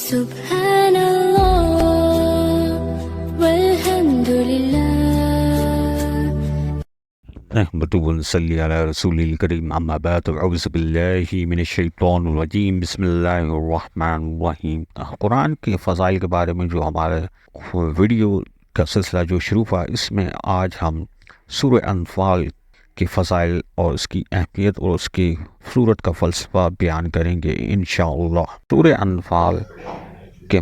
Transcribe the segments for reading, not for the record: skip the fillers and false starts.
سبحان اللہ والحمد للہ نحمد ونصلی علی رسول الکریم اما بعد اعوذ باللہ من الشیطان الرجیم بسم اللہ الرحمن الرحیم۔ قرآن کے فضائل کے بارے میں جو ہمارے ویڈیو کا سلسلہ جو شروع ہوا، اس میں آج ہم سورہ انفال کے فضائل اور اس کی اہمیت اور اس کی صورت کا فلسفہ بیان کریں گے انشاءاللہ۔ سورہ انفال کے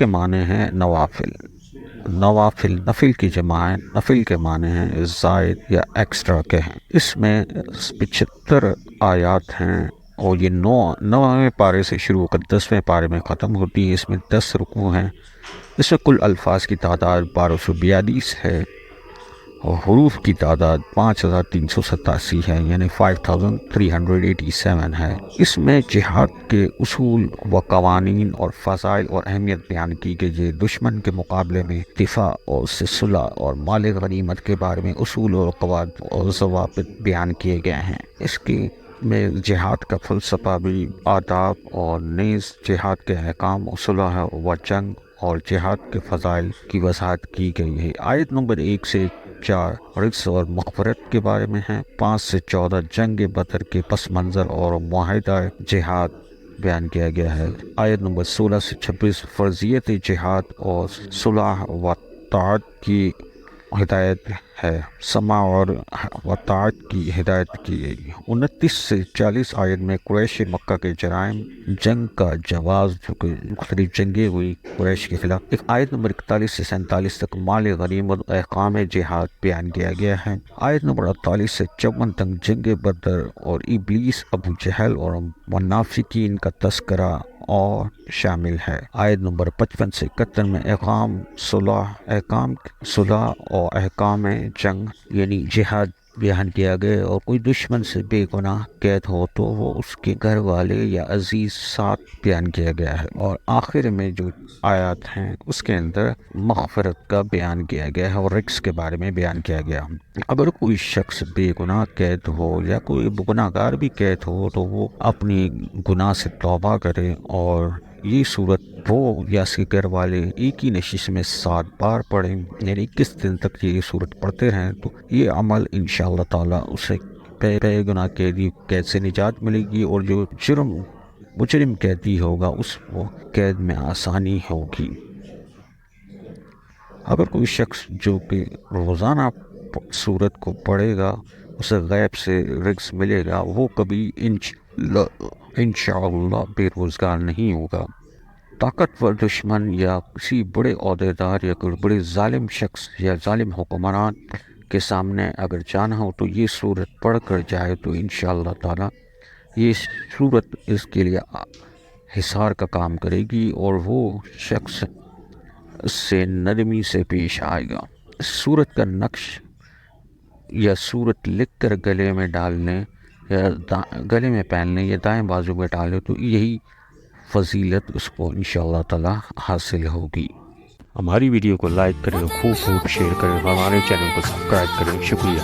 معنی ہیں نوافل۔ نوافل نفل کی جمع ہے، نفل کے معنی ہیں زائد یا ایکسٹرا کے ہیں۔ اس میں 75 آیات ہیں اور یہ 9ویں پارے سے شروع کر 10ویں پارے میں ختم ہوتی ہے۔ اس میں 10 رکوع ہیں۔ اس میں کل الفاظ کی تعداد 1242 ہے اور حروف کی تعداد 5387 ہے، یعنی 5387 ہے۔ اس میں جہاد کے اصول و قوانین اور فضائل اور اہمیت بیان کی گئی ہے۔ دشمن کے مقابلے میں دفاع اور اس سے صلح اور مال غنیمت کے بارے میں اصول اور قواعد اور ضوابط بیان کیے گئے ہیں۔ اس کی میں جہاد کا فلسفہ بھی، آداب اور نیز جہاد کے احکام، صلح و جنگ اور جہاد کے فضائل کی وضاحت کی گئی ہے۔ آیت نمبر 1 سے 4 رزق اور مغفرت کے بارے میں ہیں۔ 5 سے 14 جنگ بدر کے پس منظر اور معاہدہ جہاد بیان کیا گیا ہے۔ آیت نمبر 16 سے 26 فرضیت جہاد اور صلح و طاعت کی ہدایت ہے، سماع اور طاعت کی ہدایت کی گئی۔ 29 سے 40 آیت میں قریش مکہ کے جرائم، جنگ کا جواز، جو کہ مختلف جنگیں ہوئی قریش کے خلاف۔ ایک آیت نمبر 41 سے 47 تک مال غنیمت احکام جہاد بیان کیا گیا ہے۔ آیت نمبر 48 سے 54 تک جنگ بدر اور ابلیس، ابو جہل اور منافقین کا تذکرہ اور شامل ہے۔ آیت نمبر 55 سے 71 میں احکام صلح اور احکام جنگ یعنی جہاد بیان کیا گیا، اور کوئی دشمن سے بے گناہ قید ہو تو وہ اس کے گھر والے یا عزیز ساتھ بیان کیا گیا ہے۔ اور آخر میں جو آیات ہیں اس کے اندر مغفرت کا بیان کیا گیا ہے اور رزق کے بارے میں بیان کیا گیا۔ اگر کوئی شخص بے گناہ قید ہو یا کوئی گناہ گار بھی قید ہو تو وہ اپنی گناہ سے توبہ کرے، اور یہ صورت وہ یا اس کے گھر والے ایک ہی نشست میں 7 بار پڑھیں، یعنی 21 دن تک یہ صورت پڑھتے رہیں، تو یہ عمل انشاءاللہ تعالی اسے بے گناہ قید سے نجات ملے گی، اور جو مجرم قیدی ہوگا اس وہ قید میں آسانی ہوگی۔ اگر کوئی شخص جو کہ روزانہ سورت کو پڑھے گا اسے غیب سے رزق ملے گا، وہ کبھی انشاءاللہ بے روزگار نہیں ہوگا۔ طاقتور دشمن یا کسی بڑے عہدیدار یا کوئی بڑے ظالم شخص یا ظالم حکمران کے سامنے اگر جانا ہو تو یہ صورت پڑھ کر جائے تو انشاءاللہ تعالی یہ صورت اس کے لیے حصار کا کام کرے گی، اور وہ شخص اس سے نرمی سے پیش آئے گا۔ صورت کا نقش یا صورت لکھ کر گلے میں ڈالنے یا گلے میں پہننے یا دائیں بازو میں ڈالنے تو یہی فضیلت اس کو انشاءاللہ تعالی حاصل ہوگی۔ ہماری ویڈیو کو لائک کریں، خوب شیئر کریں، ہمارے چینل کو سبسکرائب کریں۔ شکریہ۔